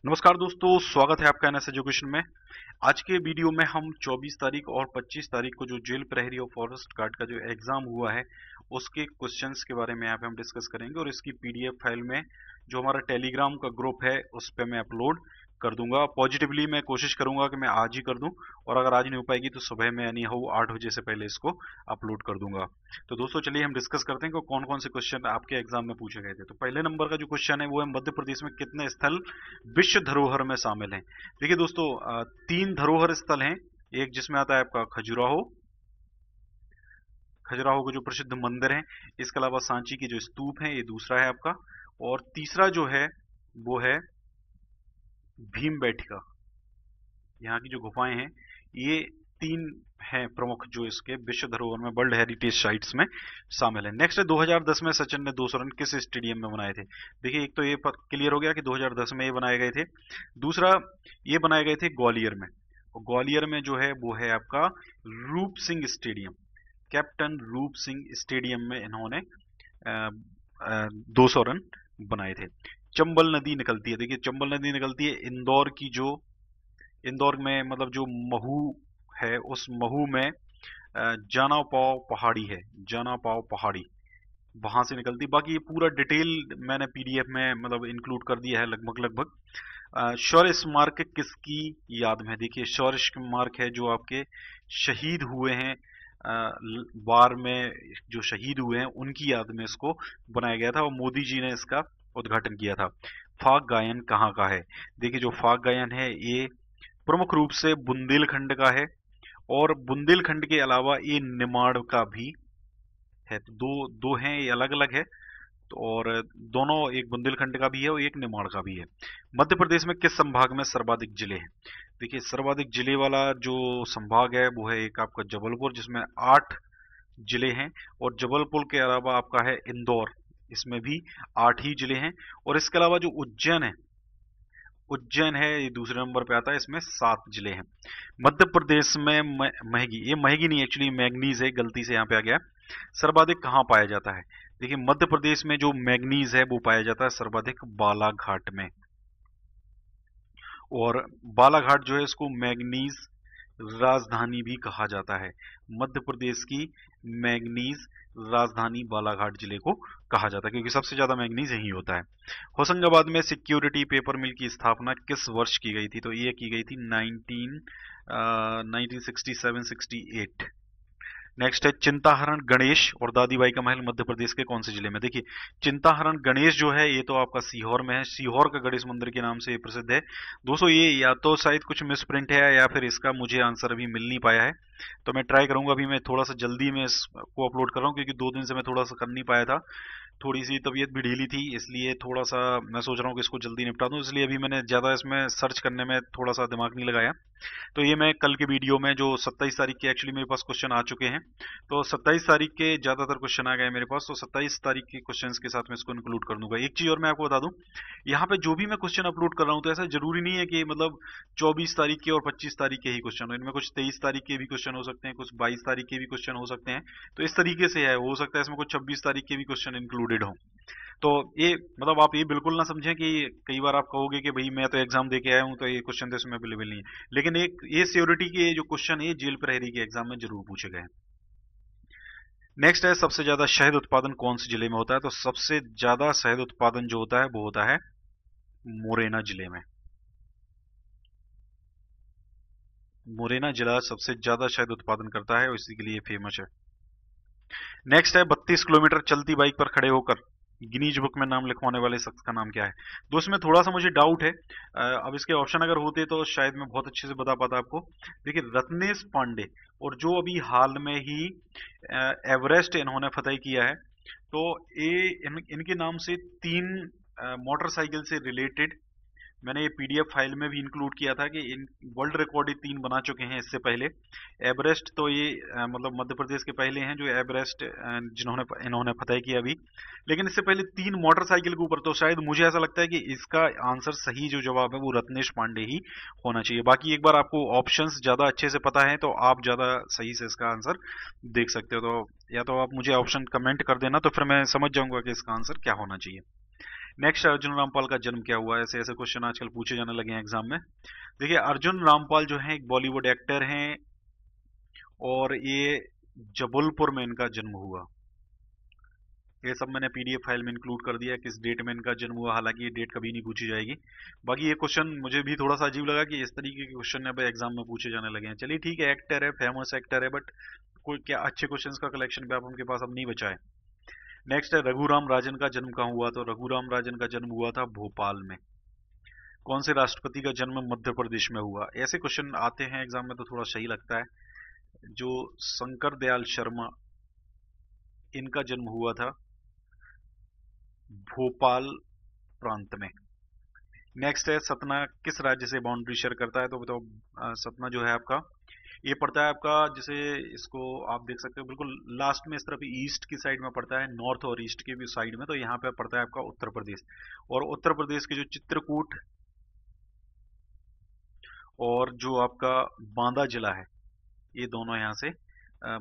नमस्कार दोस्तों, स्वागत है आपका एनएस एजुकेशन में। आज के वीडियो में हम 24 तारीख और 25 तारीख को जो जेल प्रहरी और फॉरेस्ट गार्ड का जो एग्जाम हुआ है उसके क्वेश्चंस के बारे में यहाँ पे हम डिस्कस करेंगे और इसकी पीडीएफ फाइल में जो हमारा टेलीग्राम का ग्रुप है उस पर मैं अपलोड कर दूंगा। पॉजिटिवली मैं कोशिश करूंगा कि मैं आज ही कर दूं और अगर आज नहीं हो पाएगी तो सुबह में यानी हो 8 बजे से पहले इसको अपलोड कर दूंगा। तो दोस्तों चलिए हम डिस्कस करते हैं कि कौन कौन से क्वेश्चन आपके एग्जाम में पूछे गए थे। तो पहले नंबर का जो क्वेश्चन है वो है मध्य प्रदेश में कितने स्थल विश्व धरोहर में शामिल हैं। देखिए दोस्तों, 3 धरोहर स्थल हैं। एक जिसमें आता है आपका खजुराहो के जो प्रसिद्ध मंदिर हैं, इसके अलावा सांची के जो स्तूप हैं, ये दूसरा है आपका, और तीसरा जो है वो है भीमबेटका। यहाँ की जो गुफाएं हैं ये 3 हैं प्रमुख जो इसके विश्व धरोहर में वर्ल्ड हेरिटेज साइट्स में शामिल है। नेक्स्ट है 2010 में सचिन ने 200 रन किस स्टेडियम में बनाए थे। देखिए एक तो ये क्लियर हो गया कि 2010 में ये बनाए गए थे। दूसरा ये बनाए गए थे ग्वालियर में, और ग्वालियर में जो है वो है आपका रूप सिंह स्टेडियम। कैप्टन रूप सिंह स्टेडियम में इन्होंने 200 रन बनाए थे। चंबल नदी निकलती है, देखिए चंबल नदी निकलती है इंदौर में, मतलब जो महू है उस महू में जाना पाव पहाड़ी वहां से निकलती। बाकी ये पूरा डिटेल मैंने पीडीएफ में मतलब इंक्लूड कर दिया है लगभग। शौर्य स्मारक किसकी याद में। देखिए शौर्य स्मारक है जो आपके शहीद हुए हैं वार में, जो शहीद हुए हैं उनकी याद में इसको बनाया गया था और मोदी जी ने इसका उद्घाटन किया था। फाग गायन कहाँ का है। देखिए जो फाग गायन है ये प्रमुख रूप से बुंदेलखंड का है, और बुंदेलखंड के अलावा ये निमाड़ का भी है। तो दो हैं, ये अलग अलग है। तो और दोनों, एक बुंदेलखंड का भी है और एक निमाड़ का भी है। मध्य प्रदेश में किस संभाग में सर्वाधिक जिले हैं। देखिए सर्वाधिक जिले वाला जो संभाग है वो है एक आपका जबलपुर, जिसमें 8 जिले हैं, और जबलपुर के अलावा आपका है इंदौर, इसमें भी 8 ही जिले हैं। और इसके अलावा जो उज्जैन है ये दूसरे नंबर पे आता है, इसमें 7 जिले हैं। मध्य प्रदेश में महगी, ये महगी नहीं एक्चुअली मैग्नीज है, गलती से यहाँ पे आ गया। सर्वाधिक कहाँ पाया जाता है। देखिए मध्य प्रदेश में जो मैग्नीज है वो पाया जाता है सर्वाधिक बालाघाट में, और बालाघाट जो है इसको मैग्नीज राजधानी भी कहा जाता है। मध्य प्रदेश की मैग्नीज राजधानी बालाघाट जिले को कहा जाता है क्योंकि सबसे ज्यादा मैग्नीज यही होता है। होशंगाबाद में सिक्योरिटी पेपर मिल की स्थापना किस वर्ष की गई थी। तो ये की गई थी 1967-68। नेक्स्ट है चिंताहरण गणेश और दादीबाई का महल मध्य प्रदेश के कौन से जिले में। देखिए चिंताहरण गणेश जो है ये तो आपका सीहोर में है, सीहोर का गणेश मंदिर के नाम से ये प्रसिद्ध है। दोस्तों ये या तो शायद कुछ मिसप्रिंट है या फिर इसका मुझे आंसर अभी मिल नहीं पाया है, तो मैं ट्राई करूंगा। अभी मैं थोड़ा सा जल्दी में इसको अपलोड कर रहा हूँ क्योंकि 2 दिन से मैं थोड़ा सा कर नहीं पाया था, थोड़ी सी तबीयत भी ढीली थी, इसलिए थोड़ा सा मैं सोच रहा हूँ कि इसको जल्दी निपटा दूं, इसलिए अभी मैंने ज्यादा इसमें सर्च करने में थोड़ा सा दिमाग नहीं लगाया। तो ये मैं कल के वीडियो में जो 27 तारीख के एक्चुअली मेरे पास क्वेश्चन आ चुके हैं, तो 27 तारीख के ज्यादातर क्वेश्चन आ गए मेरे पास, तो 27 तारीख के क्वेश्चंस के साथ मैं इसको इंक्लूड कर दूंगा। एक चीज और मैं आपको बता दूं, यहाँ पे जो भी मैं क्वेश्चन अपलोड कर रहा हूँ तो ऐसा जरूरी नहीं है कि मतलब 24 तारीख के और 25 तारीख के ही क्वेश्चन हो, इनमें कुछ 23 तारीख के भी क्वेश्चन हो सकते हैं, कुछ 22 तारीख के भी क्वेश्चन हो सकते हैं। तो इस तरीके से है, हो सकता है इसमें कुछ 26 तारीख के भी क्वेश्चन इंक्लूडेड हो। तो ये मतलब आप ये बिल्कुल ना समझें कि कई बार आप कहोगे कि भाई मैं तो एग्जाम दे के आया हूँ तो ये क्वेश्चन तो इसमें अवेलेबल नहीं है, लेकिन एक ये सिक्योरिटी के जो क्वेश्चन है जेल प्रहरी के एग्जाम में जरूर पूछे गए हैं। नेक्स्ट है सबसे ज्यादा शहद उत्पादन कौन से जिले में होता है। तो सबसे ज्यादा शहद उत्पादन जो होता है वो होता है मुरैना जिले में। मुरैना जिला सबसे ज्यादा शहद उत्पादन करता है और इसी के लिए फेमस है। नेक्स्ट है 32 किलोमीटर चलती बाइक पर खड़े होकर गिनीज बुक में नाम लिखवाने वाले शख्स का नाम क्या है। दोस्त में थोड़ा सा मुझे डाउट है, अब इसके ऑप्शन अगर होते तो शायद मैं बहुत अच्छे से बता पाता आपको। देखिए रत्नेश पांडे, और जो अभी हाल में ही एवरेस्ट इन्होंने फतेह किया है, तो ये इनके नाम से 3 मोटरसाइकिल से रिलेटेड मैंने ये पीडीएफ फाइल में भी इंक्लूड किया था कि इन वर्ल्ड रिकॉर्ड 3 बना चुके हैं इससे पहले। एवरेस्ट तो ये मतलब मध्य प्रदेश के पहले हैं जो एवरेस्ट जिन्होंने इन्होंने फतेह किया अभी, लेकिन इससे पहले 3 मोटरसाइकिल के ऊपर। तो शायद मुझे ऐसा लगता है कि इसका आंसर सही जो जवाब है वो रत्नेश पांडे ही होना चाहिए। बाकी एक बार आपको ऑप्शंस ज्यादा अच्छे से पता है तो आप ज्यादा सही से इसका आंसर देख सकते हो, तो या तो आप मुझे ऑप्शन कमेंट कर देना तो फिर मैं समझ जाऊंगा कि इसका आंसर क्या होना चाहिए। नेक्स्ट, अर्जुन रामपाल का जन्म क्या हुआ? ऐसे ऐसे क्वेश्चन आजकल पूछे जाने लगे हैं एग्जाम में। देखिए, अर्जुन रामपाल जो है एक बॉलीवुड एक्टर हैं और ये जबलपुर में इनका जन्म हुआ। ये सब मैंने पीडीएफ फाइल में इंक्लूड कर दिया किस डेट में इनका जन्म हुआ, हालांकि ये डेट कभी नहीं पूछी जाएगी। बाकी ये क्वेश्चन मुझे भी थोड़ा सा अजीब लगा कि इस तरीके के क्वेश्चन अब एग्जाम में पूछे जाने लगे हैं। चलिए ठीक है, एक्टर है, फेमस एक्टर है, बट कोई क्या अच्छे क्वेश्चंस का कलेक्शन भी आप उनके पास अब नहीं बचा है। नेक्स्ट है, रघुराम राजन का जन्म कहाँ हुआ? तो रघुराम राजन का जन्म हुआ था भोपाल में। कौन से राष्ट्रपति का जन्म मध्य प्रदेश में हुआ? ऐसे क्वेश्चन आते हैं एग्जाम में तो थोड़ा सही लगता है। जो शंकर दयाल शर्मा, इनका जन्म हुआ था भोपाल प्रांत में। नेक्स्ट है, सतना किस राज्य से बाउंड्री शेयर करता है? तो बताओ, सतना जो है आपका, ये पड़ता है आपका, जैसे इसको आप देख सकते हो बिल्कुल लास्ट में इस तरफ ईस्ट की साइड में पड़ता है, नॉर्थ और ईस्ट के भी साइड में, तो यहाँ पे पड़ता है आपका उत्तर प्रदेश। और उत्तर प्रदेश के जो चित्रकूट और जो आपका बांदा जिला है, ये दोनों यहाँ से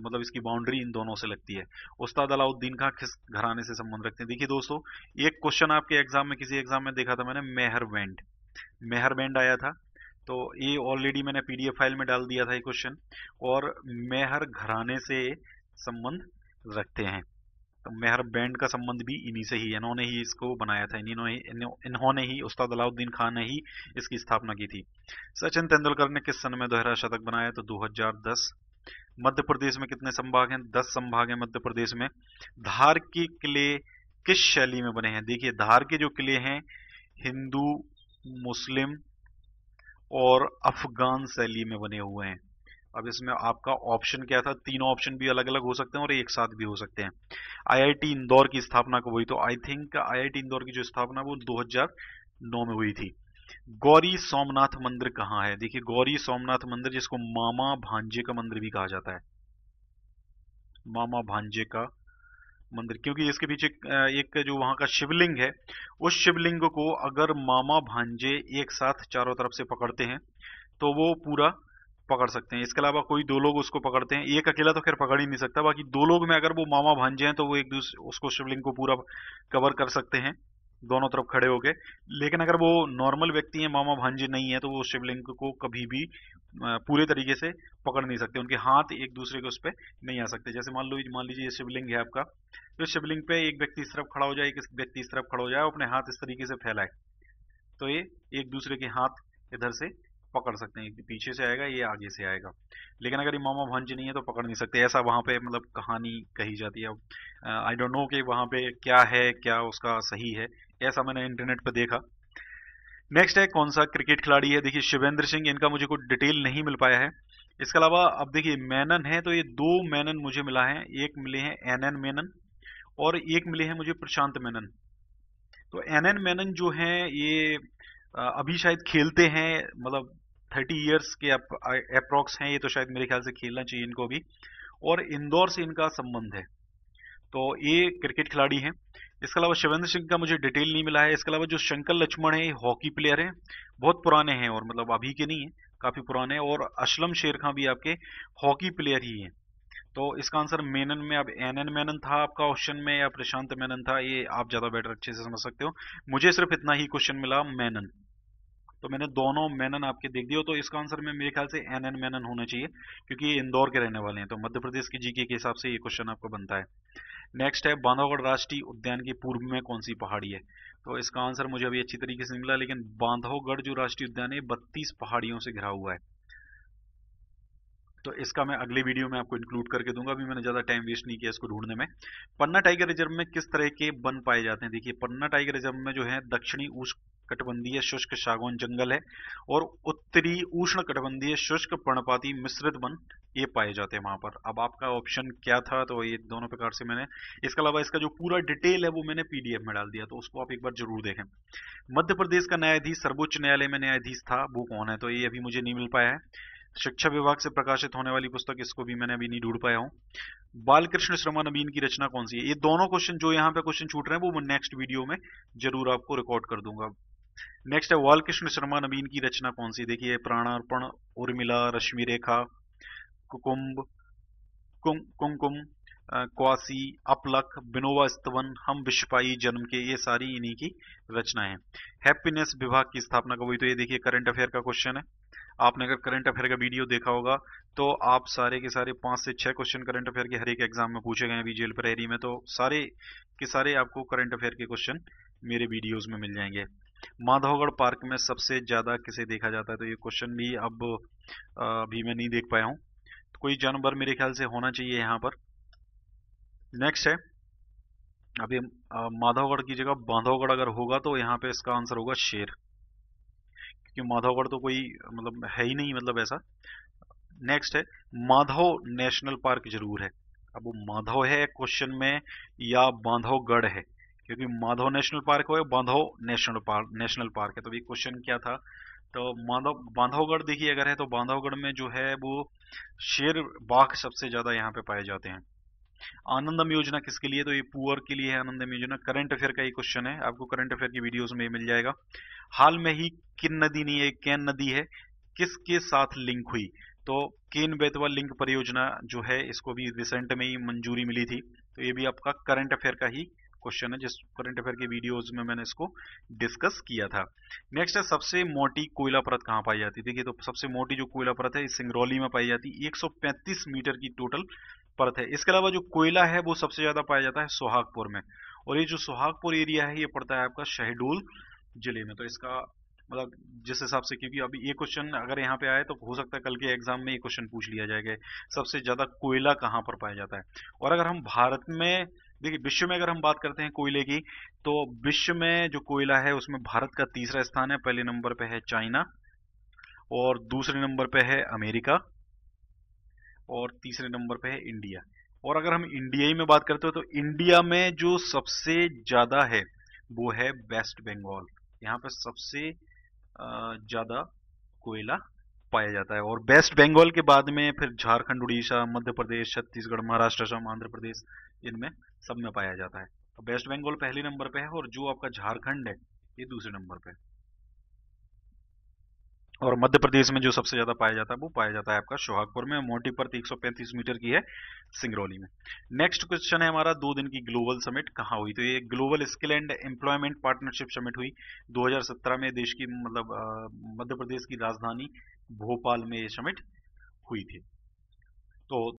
मतलब इसकी बाउंड्री इन दोनों से लगती है। उस्ताद अलाउद्दीन खां किस घराने से संबंध रखते हैं? देखिए दोस्तों, एक क्वेश्चन आपके एग्जाम में, किसी एग्जाम में देखा था मैंने, मेहरबैंड, मेहरबैंड आया था, तो ये ऑलरेडी मैंने पीडीएफ फाइल में डाल दिया था ये क्वेश्चन। और मेहर घराने से संबंध रखते हैं, तो मेहर बैंड का संबंध भी इन्हीं से ही, इन्होंने ही इसको बनाया था, इन्होंने ही, उस्ताद अलाउद्दीन खान ने ही इसकी स्थापना की थी। सचिन तेंदुलकर ने किस सन में दोहरा शतक बनाया? तो 2010। मध्य प्रदेश में कितने संभाग हैं? 10 संभाग हैं मध्य प्रदेश में। धार के किले किस शैली में बने हैं? देखिए, धार के जो किले हैं हिंदू, मुस्लिम और अफगान शैली में बने हुए हैं। अब इसमें आपका ऑप्शन क्या था? तीनों ऑप्शन भी अलग अलग हो सकते हैं और एक साथ भी हो सकते हैं। आईआईटी इंदौर की स्थापना कब हुई? तो आई थिंक आईआईटी इंदौर की जो स्थापना वो 2009 में हुई थी। गौरी सोमनाथ मंदिर कहाँ है? देखिए, गौरी सोमनाथ मंदिर, जिसको मामा भांजे का मंदिर भी कहा जाता है, मामा भांजे का मंदिर, क्योंकि इसके पीछे एक जो वहां का शिवलिंग है, उस शिवलिंग को अगर मामा भांजे एक साथ चारों तरफ से पकड़ते हैं तो वो पूरा पकड़ सकते हैं। इसके अलावा कोई दो लोग उसको पकड़ते हैं, एक अकेला तो खैर पकड़ ही नहीं सकता, बाकी दो लोग में अगर वो मामा भांजे हैं तो वो एक दूसरे उसको शिवलिंग को पूरा कवर कर सकते हैं दोनों तरफ खड़े होके। लेकिन अगर वो नॉर्मल व्यक्ति है, मामा भांजे नहीं है, तो वो शिवलिंग को कभी भी पूरे तरीके से पकड़ नहीं सकते, उनके हाथ एक दूसरे के उस पर नहीं आ सकते। जैसे मान लीजिए ये शिवलिंग है आपका, तो शिवलिंग पे एक व्यक्ति इस तरफ खड़ा हो जाए, एक व्यक्ति इस तरफ खड़ा हो जाए, अपने हाथ इस तरीके से फैलाए, तो ये एक दूसरे के हाथ इधर से पकड़ सकते हैं, पीछे से आएगा, ये आगे से आएगा। लेकिन अगर ये मामा भांजे नहीं है तो पकड़ नहीं सकते, ऐसा वहां पे मतलब कहानी कही जाती है। आई डोंट नो कि वहां पे क्या है, क्या उसका सही है, ऐसा मैंने इंटरनेट पे देखा। नेक्स्ट है, कौन सा क्रिकेट खिलाड़ी है? देखिए, शिवेंद्र सिंह, इनका मुझे कोई डिटेल नहीं मिल पाया है। इसके अलावा अब देखिए, मेनन है, तो ये 2 मेनन मुझे मिला है, एक मिले हैं एनएन मेनन और एक मिले हैं मुझे प्रशांत मेनन। तो एनएन मेनन जो है ये अभी शायद खेलते हैं, मतलब 30 इयर्स के अप्रोक्स हैं ये, तो शायद मेरे ख्याल से खेलना चाहिए इनको भी, और इंदौर से इनका संबंध है, तो ये क्रिकेट खिलाड़ी हैं। इसके अलावा शिवेंद्र सिंह का मुझे डिटेल नहीं मिला है। इसके अलावा जो शंकर लक्ष्मण है, हॉकी प्लेयर हैं, बहुत पुराने हैं, और मतलब अभी के नहीं है, काफी पुराने। और असलम शेर खां भी आपके हॉकी प्लेयर ही हैं। तो इसका आंसर मेनन में, अब एनएन मेनन था आपका ऑप्शन में या प्रशांत मेनन था, ये आप ज्यादा बेटर अच्छे से समझ सकते हो। मुझे सिर्फ इतना ही क्वेश्चन मिला, मेनन, तो मैंने दोनों मेनन आपके देख दिए, तो इसका आंसर में मेरे ख्याल से एनएन मेनन होना चाहिए, क्योंकि ये इंदौर के रहने वाले हैं, तो मध्य प्रदेश की जीके के हिसाब से ये क्वेश्चन आपको बनता है। नेक्स्ट है, बांधवगढ़ राष्ट्रीय उद्यान के पूर्व में कौन सी पहाड़ी है? तो इसका आंसर मुझे अभी अच्छी तरीके से नहीं मिला, लेकिन बांधवगढ़ जो राष्ट्रीय उद्यान है 32 पहाड़ियों से घिरा हुआ है, तो इसका मैं अगले वीडियो में आपको इंक्लूड करके दूंगा, अभी मैंने ज्यादा टाइम वेस्ट नहीं किया इसको ढूंढने में। पन्ना टाइगर रिजर्व में किस तरह के वन पाए जाते हैं? देखिए, पन्ना टाइगर रिजर्व में जो है दक्षिणी उष्णकटिबंधीय शुष्क सागौन जंगल है और उत्तरी उष्णकटिबंधीय शुष्क पर्णपाती मिश्रित वन ये पाए जाते हैं वहां पर। अब आपका ऑप्शन क्या था? तो ये दोनों प्रकार से मैंने, इसके अलावा इसका जो पूरा डिटेल है वो मैंने पीडीएफ में डाल दिया, तो उसको आप एक बार जरूर देखें। मध्य प्रदेश का न्यायाधीश सर्वोच्च न्यायालय में न्यायाधीश था, वो कौन है? तो ये अभी मुझे नहीं मिल पाया है। शिक्षा विभाग से प्रकाशित होने वाली पुस्तक, इसको भी मैंने अभी नहीं ढूंढ पाया हूँ। बालकृष्ण शर्मा नवीन की रचना कौन सी है? ये दोनों क्वेश्चन जो यहाँ पे क्वेश्चन छूट रहे हैं वो मैं नेक्स्ट वीडियो में जरूर आपको रिकॉर्ड कर दूंगा। नेक्स्ट है, बालकृष्ण शर्मा नवीन की रचना कौन सी? देखिए, प्राणार्पण, उर्मिला, रश्मि रेखा, कुकुम्ब, कुमकुम, क्वासी, अपलक, विनोबा स्तवन, हम विश्वपाई जन्म के, ये सारी इन्हीं की रचनाएं हैं। हैप्पीनेस विभाग की स्थापना कब हुई? तो ये देखिए करंट अफेयर का क्वेश्चन है। आपने अगर करंट अफेयर का वीडियो देखा होगा तो आप सारे के सारे 5 से 6 क्वेश्चन करंट अफेयर के हर एक एग्जाम में पूछे गए हैं VGL प्रहरी में, तो सारे के सारे आपको करंट अफेयर के क्वेश्चन मेरे वीडियोस में मिल जाएंगे। माधवगढ़ पार्क में सबसे ज्यादा किसे देखा जाता है? तो ये क्वेश्चन भी अब अभी मैं नहीं देख पाया हूँ, तो कोई जानवर मेरे ख्याल से होना चाहिए यहाँ पर। नेक्स्ट है, अभी माधवगढ़ की जगह बांधवगढ़ अगर होगा तो यहाँ पे इसका आंसर होगा शेर, क्योंकि माधवगढ़ तो कोई मतलब है ही नहीं, मतलब ऐसा। नेक्स्ट है, माधव नेशनल पार्क जरूर है। अब वो माधव है क्वेश्चन में या बांधवगढ़ है, क्योंकि माधव नेशनल पार्क हो या बांधव नेशनल पार्क है, तो ये क्वेश्चन क्या था? तो माधव बांधवगढ़ देखिए अगर है तो बांधवगढ़ में जो है वो शेर बाघ सबसे ज्यादा यहाँ पे पाए जाते हैं। आनंदम योजना किसके लिए? तो ये पुअर के लिए है आनंदम योजना। करंट अफेयर का ये क्वेश्चन है, आपको करंट अफेयर की वीडियोस में मिल जाएगा। हाल में ही किन नदी नहीं है, कैन नदी है, किसके साथ लिंक हुई? तो केन बेतवा लिंक परियोजना जो है इसको भी रिसेंट में ही मंजूरी मिली थी, तो ये भी आपका करंट अफेयर का ही क्वेश्चन है, जिस करंट अफेयर के वीडियोस में मैंने इसको डिस्कस किया था। नेक्स्ट है, सबसे मोटी कोयला परत कहाँ पाई जाती है? देखिए तो सबसे मोटी जो कोयला परत है सिंगरौली में पाई जाती है, 135 मीटर की टोटल परत है। इसके अलावा जो कोयला है वो सबसे ज्यादा पाया जाता है सोहागपुर में, और ये जो सोहागपुर एरिया है ये पड़ता है आपका शहडोल जिले में। तो इसका मतलब जिस हिसाब से, क्योंकि अभी ये क्वेश्चन अगर यहाँ पे आए तो हो सकता है कल के एग्जाम में ये क्वेश्चन पूछ लिया जाएगा, सबसे ज्यादा कोयला कहाँ पर पाया जाता है। और अगर हम भारत में देखिए, विश्व में अगर हम बात करते हैं कोयले की, तो विश्व में जो कोयला है उसमें भारत का तीसरा स्थान है। पहले नंबर पे है चाइना, और दूसरे नंबर पे है अमेरिका, और तीसरे नंबर पे है इंडिया। और अगर हम इंडिया ही में बात करते हो तो इंडिया में जो सबसे ज्यादा है वो है वेस्ट बंगाल, यहाँ पे सबसे ज्यादा कोयला पाया जाता है। और वेस्ट बंगाल के बाद में फिर झारखंड, उड़ीसा, मध्य प्रदेश, छत्तीसगढ़, महाराष्ट्र, असम, आंध्र प्रदेश, इनमें सब में पाया जाता है। तो वेस्ट बंगाल पहले नंबर पे है, और जो आपका झारखंड है ये दूसरे नंबर पे है। और मध्य प्रदेश में जो सबसे ज्यादा पाया जाता है वो पाया जाता है आपका सोहागपुर में। मोटी परत 135 मीटर की है सिंगरौली में। नेक्स्ट क्वेश्चन है हमारा, 2 दिन की ग्लोबल समिट कहाँ हुई? तो ये global skill and employment partnership summit हुई 2017 में, देश की मतलब मध्य प्रदेश की राजधानी भोपाल में ये समिट हुई थी। तो